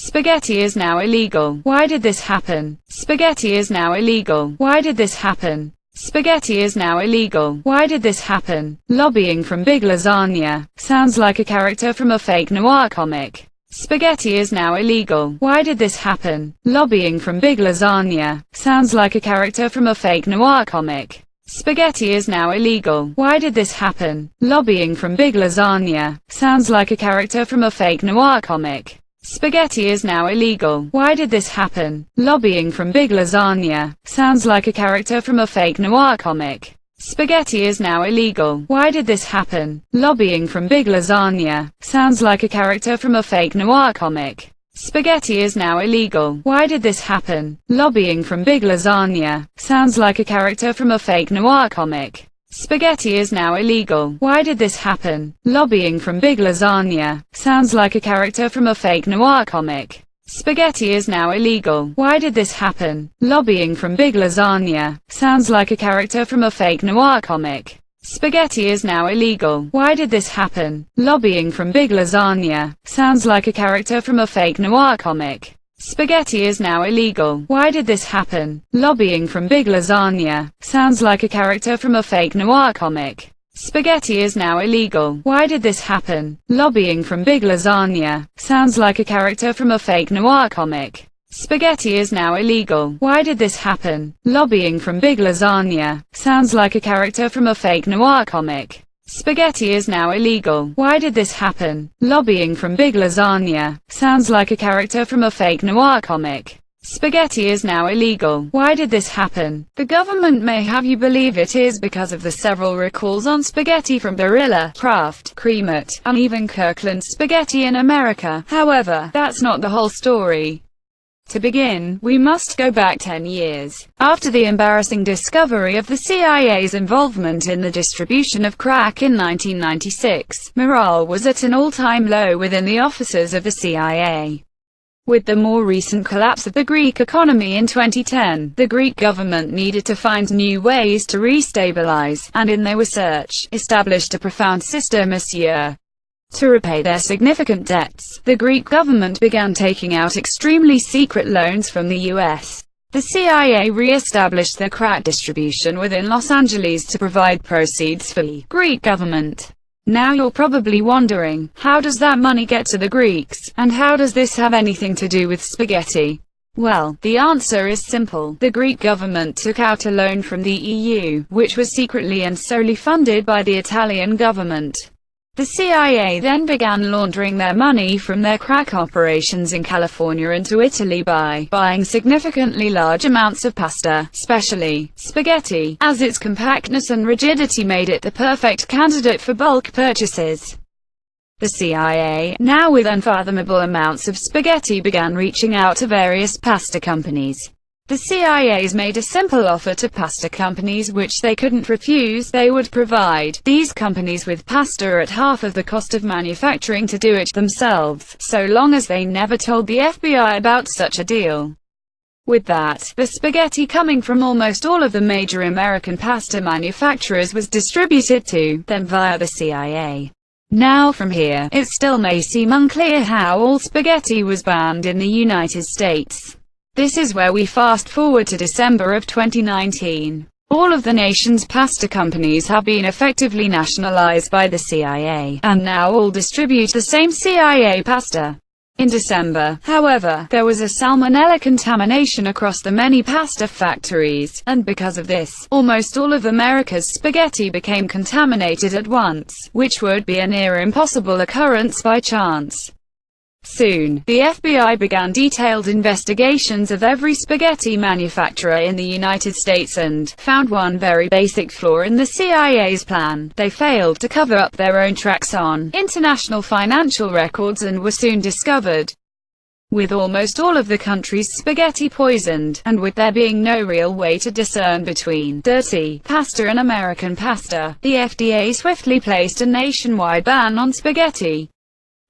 Spaghetti is now illegal. Why did this happen? Spaghetti is now illegal. Why did this happen? Spaghetti is now illegal. Why did this happen? Lobbying from Big Lasagna. Sounds like a character from a fake noir comic. Spaghetti is now illegal. Why did this happen? Lobbying from Big Lasagna. Sounds like a character from a fake noir comic. Spaghetti is now illegal. Why did this happen? Lobbying from Big Lasagna. Sounds like a character from a fake noir comic. Spaghetti is now illegal. Why did this happen? Lobbying from Big Lasagna. Sounds like a character from a fake noir comic. Spaghetti is now illegal. Why did this happen? Lobbying from Big Lasagna. Sounds like a character from a fake noir comic. Spaghetti is now illegal. Why did this happen? Lobbying from Big Lasagna. Sounds like a character from a fake noir comic. Spaghetti is now illegal. Why did this happen? Lobbying from Big Lasagna. Sounds like a character from a fake noir comic. Spaghetti is now illegal. Why did this happen? Lobbying from Big Lasagna. Sounds like a character from a fake noir comic. Spaghetti is now illegal. Why did this happen? Lobbying from Big Lasagna. Sounds like a character from a fake noir comic. Spaghetti is now illegal. Why did this happen? Lobbying from Big Lasagna. Sounds like a character from a fake noir comic. Spaghetti is now illegal. Why did this happen? Lobbying from Big Lasagna. Sounds like a character from a fake noir comic. Spaghetti is now illegal. Why did this happen? Lobbying from Big Lasagna. Sounds like a character from a fake noir comic. Spaghetti is now illegal. Why did this happen? Lobbying from Big Lasagna. Sounds like a character from a fake noir comic. Spaghetti is now illegal. Why did this happen? The government may have you believe it is because of the several recalls on spaghetti from Barilla, Kraft, Creamit, and even Kirkland Spaghetti in America. However, that's not the whole story. To begin, we must go back 10 years. After the embarrassing discovery of the CIA's involvement in the distribution of crack in 1996, morale was at an all-time low within the officers of the CIA. With the more recent collapse of the Greek economy in 2010, the Greek government needed to find new ways to restabilize, and in their search, established a profound system to repay their significant debts. The Greek government began taking out extremely secret loans from the US. The CIA re-established their crack distribution within Los Angeles to provide proceeds for the Greek government. Now you're probably wondering, how does that money get to the Greeks, and how does this have anything to do with spaghetti? Well, the answer is simple. The Greek government took out a loan from the EU, which was secretly and solely funded by the Italian government. The CIA then began laundering their money from their crack operations in California into Italy by buying significantly large amounts of pasta, especially spaghetti, as its compactness and rigidity made it the perfect candidate for bulk purchases. The CIA, now with unfathomable amounts of spaghetti, began reaching out to various pasta companies. The CIA's made a simple offer to pasta companies which they couldn't refuse. They would provide these companies with pasta at half of the cost of manufacturing to do it themselves, so long as they never told the FBI about such a deal. With that, the spaghetti coming from almost all of the major American pasta manufacturers was distributed to them via the CIA. Now from here, it still may seem unclear how all spaghetti was banned in the United States. This is where we fast forward to December of 2019. All of the nation's pasta companies have been effectively nationalized by the CIA, and now all distribute the same CIA pasta. In December, however, there was a salmonella contamination across the many pasta factories, and because of this, almost all of America's spaghetti became contaminated at once, which would be a near impossible occurrence by chance. Soon, the FBI began detailed investigations of every spaghetti manufacturer in the United States and found one very basic flaw in the CIA's plan. They failed to cover up their own tracks on international financial records and were soon discovered. With almost all of the country's spaghetti poisoned, and with there being no real way to discern between dirty pasta and American pasta, the FDA swiftly placed a nationwide ban on spaghetti.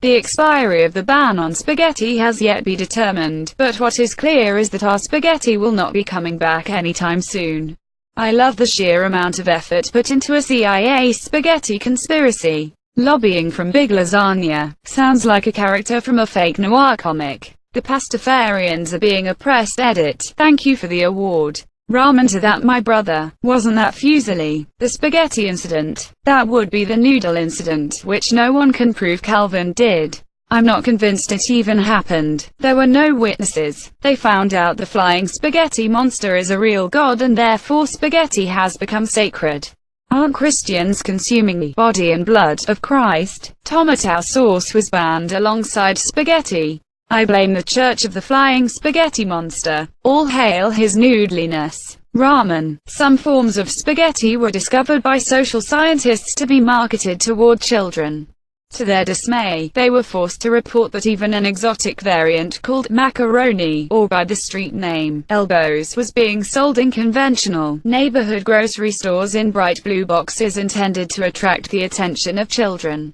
The expiry of the ban on spaghetti has yet to be determined, but what is clear is that our spaghetti will not be coming back anytime soon. I love the sheer amount of effort put into a CIA spaghetti conspiracy. Lobbying from Big Lasagna. Sounds like a character from a fake noir comic. The pastafarians are being oppressed. Edit. Thank you for the award. Ramen to that my brother. Wasn't that Fuseli? The spaghetti incident. That would be the noodle incident, which no one can prove Calvin did. I'm not convinced it even happened. There were no witnesses. They found out the flying spaghetti monster is a real god and therefore spaghetti has become sacred. Aren't Christians consuming the body and blood of Christ? Tomato sauce was banned alongside spaghetti. I blame the Church of the Flying Spaghetti Monster. All hail his noodliness. Ramen. Some forms of spaghetti were discovered by social scientists to be marketed toward children. To their dismay, they were forced to report that even an exotic variant called macaroni, or by the street name, elbows, was being sold in conventional, neighborhood grocery stores in bright blue boxes intended to attract the attention of children.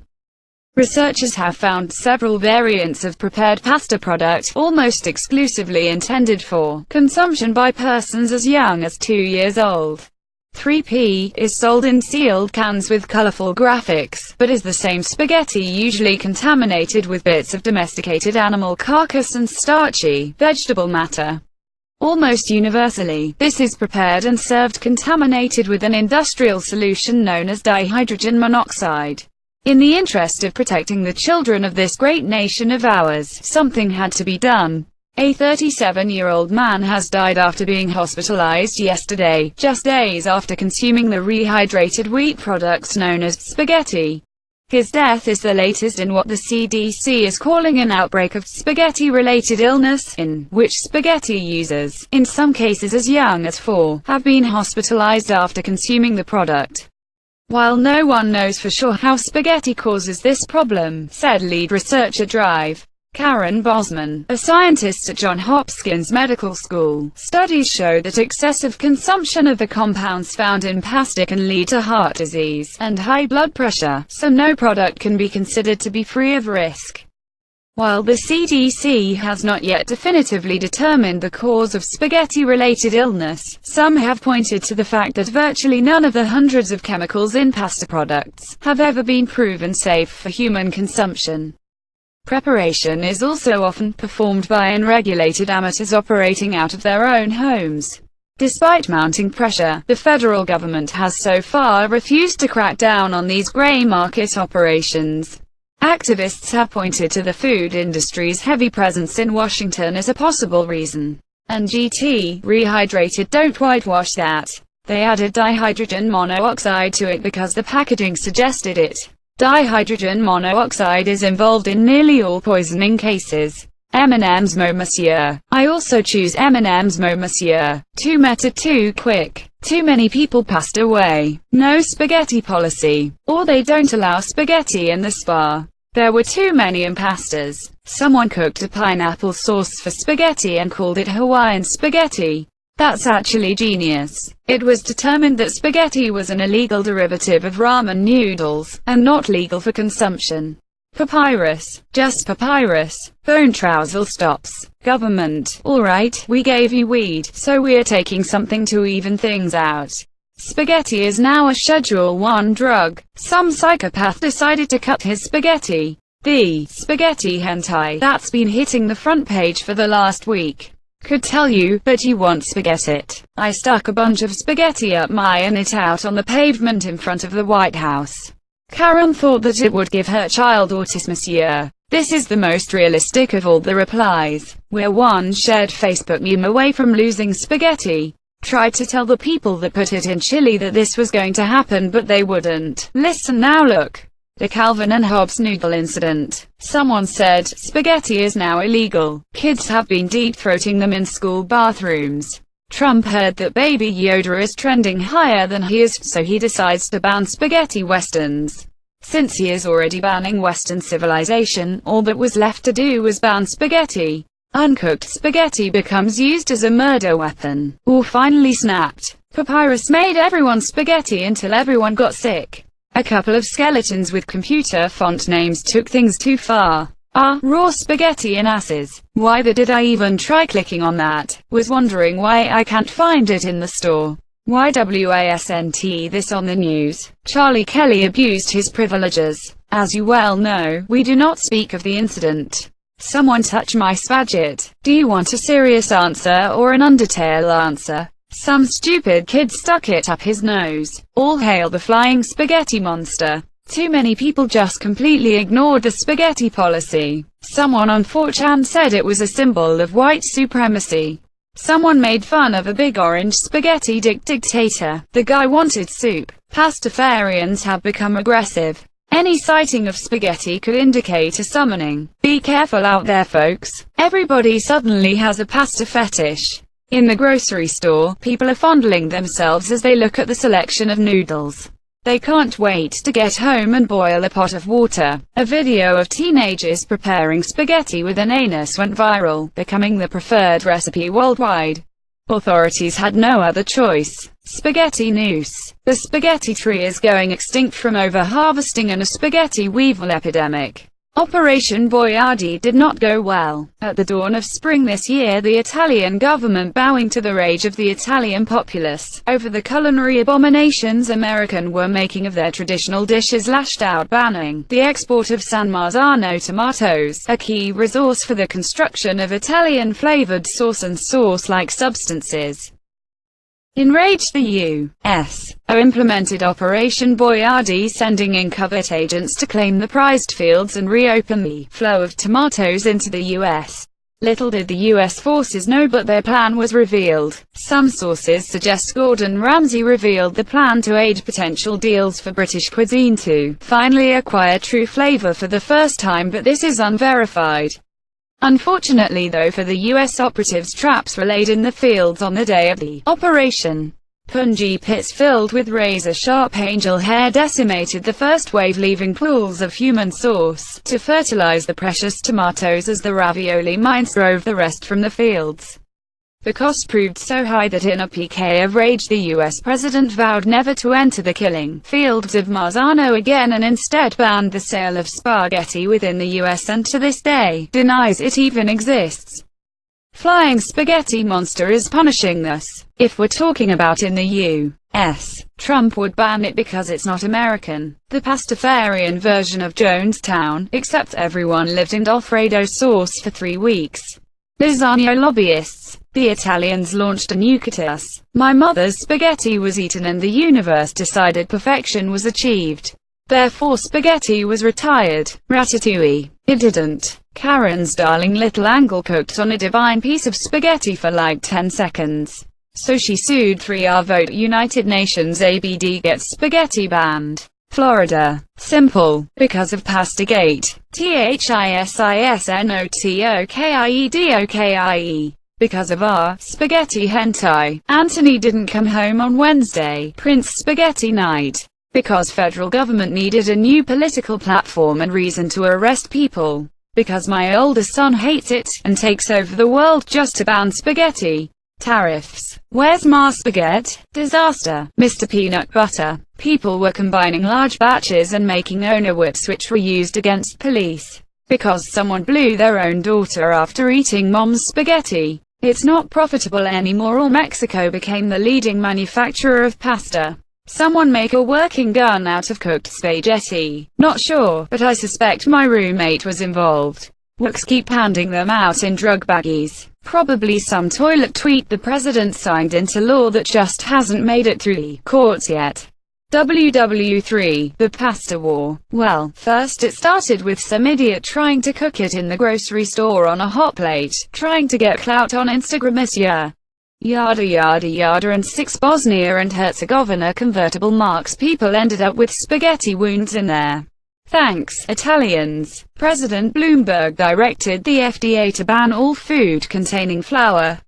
Researchers have found several variants of prepared pasta product, almost exclusively intended for consumption by persons as young as 2 years old. 3P is sold in sealed cans with colorful graphics, but is the same spaghetti usually contaminated with bits of domesticated animal carcass and starchy vegetable matter. Almost universally, this is prepared and served contaminated with an industrial solution known as dihydrogen monoxide. In the interest of protecting the children of this great nation of ours, something had to be done. A 37-year-old man has died after being hospitalized yesterday, just days after consuming the rehydrated wheat products known as spaghetti. His death is the latest in what the CDC is calling an outbreak of spaghetti-related illness, in which spaghetti users, in some cases as young as 4, have been hospitalized after consuming the product. While no one knows for sure how spaghetti causes this problem, said lead researcher Drive. Karen Bosman, a scientist at Johns Hopkins Medical School, studies show that excessive consumption of the compounds found in pasta can lead to heart disease and high blood pressure, so no product can be considered to be free of risk. While the CDC has not yet definitively determined the cause of spaghetti-related illness, some have pointed to the fact that virtually none of the hundreds of chemicals in pasta products have ever been proven safe for human consumption. Preparation is also often performed by unregulated amateurs operating out of their own homes. Despite mounting pressure, the federal government has so far refused to crack down on these gray market operations. Activists have pointed to the food industry's heavy presence in Washington as a possible reason. And GT, rehydrated, don't whitewash that. They added dihydrogen monoxide to it because the packaging suggested it. Dihydrogen monoxide is involved in nearly all poisoning cases. M&M's Mo Monsieur. I also choose M&M's Mo Monsieur. Too meta, too quick. Too many people passed away. No spaghetti policy. Or they don't allow spaghetti in the spa. There were too many impastas. Someone cooked a pineapple sauce for spaghetti and called it Hawaiian spaghetti. That's actually genius. It was determined that spaghetti was an illegal derivative of ramen noodles, and not legal for consumption. Papyrus. Just papyrus. Bone trousel stops. Government. Alright, we gave you weed, so we're taking something to even things out. Spaghetti is now a Schedule 1 drug. Some psychopath decided to cut his spaghetti. The spaghetti hentai that's been hitting the front page for the last week. Could tell you, but you want spaghetti. I stuck a bunch of spaghetti up my and it out on the pavement in front of the White House. Karen thought that it would give her child autism. Monsieur. This is the most realistic of all the replies. We're one shared Facebook meme away from losing spaghetti. Tried to tell the people that put it in chili that this was going to happen, but they wouldn't. Listen now, look. The Calvin and Hobbes noodle incident. Someone said, spaghetti is now illegal. Kids have been deep-throating them in school bathrooms. Trump heard that Baby Yoda is trending higher than he is, so he decides to ban spaghetti westerns. Since he is already banning Western civilization, all that was left to do was ban spaghetti. Uncooked spaghetti becomes used as a murder weapon. Or finally snapped. Papyrus made everyone spaghetti until everyone got sick. A couple of skeletons with computer font names took things too far. Raw spaghetti and asses. Why did I even try clicking on that? Was wondering why I can't find it in the store. YWASNT this on the news. Charlie Kelly abused his privileges. As you well know, we do not speak of the incident. Someone touch my spaghetti. Do you want a serious answer or an Undertale answer? Some stupid kid stuck it up his nose. All hail the flying spaghetti monster. Too many people just completely ignored the spaghetti policy. Someone on 4chan said it was a symbol of white supremacy. Someone made fun of a big orange spaghetti dictator. The guy wanted soup. Pastafarians have become aggressive. Any sighting of spaghetti could indicate a summoning. Be careful out there, folks. Everybody suddenly has a pasta fetish. In the grocery store, people are fondling themselves as they look at the selection of noodles. They can't wait to get home and boil a pot of water. A video of teenagers preparing spaghetti with an anus went viral, becoming the preferred recipe worldwide. Authorities had no other choice. Spaghetti noose. The spaghetti tree is going extinct from over-harvesting and a spaghetti weevil epidemic. Operation Boiardi did not go well. At the dawn of spring this year, the Italian government, bowing to the rage of the Italian populace over the culinary abominations Americans were making of their traditional dishes, lashed out, banning the export of San Marzano tomatoes, a key resource for the construction of Italian-flavored sauce and sauce-like substances. Enraged, the U.S. implemented Operation Boiardi, sending in covert agents to claim the prized fields and reopen the flow of tomatoes into the U.S. Little did the U.S. forces know, but their plan was revealed. Some sources suggest Gordon Ramsay revealed the plan to aid potential deals for British cuisine to finally acquire true flavor for the first time, but this is unverified. Unfortunately though for the U.S. operatives, traps were laid in the fields on the day of the operation. Punji pits filled with razor-sharp angel hair decimated the first wave, leaving pools of human sauce to fertilize the precious tomatoes as the ravioli mines drove the rest from the fields. The cost proved so high that in a PK of rage the US president vowed never to enter the killing fields of Marzano again, and instead banned the sale of spaghetti within the US, and to this day denies it even exists. Flying spaghetti monster is punishing us. If we're talking about in the US, Trump would ban it because it's not American. The Pastafarian version of Jonestown, except everyone lived in Alfredo sauce for 3 weeks. Lasagna lobbyists. The Italians launched a new cutus. My mother's spaghetti was eaten and the universe decided perfection was achieved. Therefore spaghetti was retired. Ratatouille. It didn't. Karen's darling little angle cooked on a divine piece of spaghetti for like 10 seconds. So she sued 3R vote. United Nations ABD gets spaghetti banned. Florida. Simple. Because of Pastagate. THISISNOTOKIEDOKIE. Because of R. Spaghetti hentai. Anthony didn't come home on Wednesday. Prince Spaghetti night. Because federal government needed a new political platform and reason to arrest people. Because my oldest son hates it, and takes over the world just to ban spaghetti. Tariffs. Where's my spaghetti? Disaster. Mr. Peanut Butter. People were combining large batches and making owner whips which were used against police. Because someone blew their own daughter after eating mom's spaghetti. It's not profitable anymore, or Mexico became the leading manufacturer of pasta. Someone make a working gun out of cooked spaghetti. Not sure, but I suspect my roommate was involved. Wooks keep handing them out in drug baggies. Probably some toilet tweet the president signed into law that just hasn't made it through the courts yet. WW3, the pasta war. Well, first it started with some idiot trying to cook it in the grocery store on a hot plate, trying to get clout on Instagram this year. Yada yada yada, and 6 Bosnia and Herzegovina convertible marks people ended up with spaghetti wounds in there. Thanks, Italians. President Bloomberg directed the FDA to ban all food containing flour,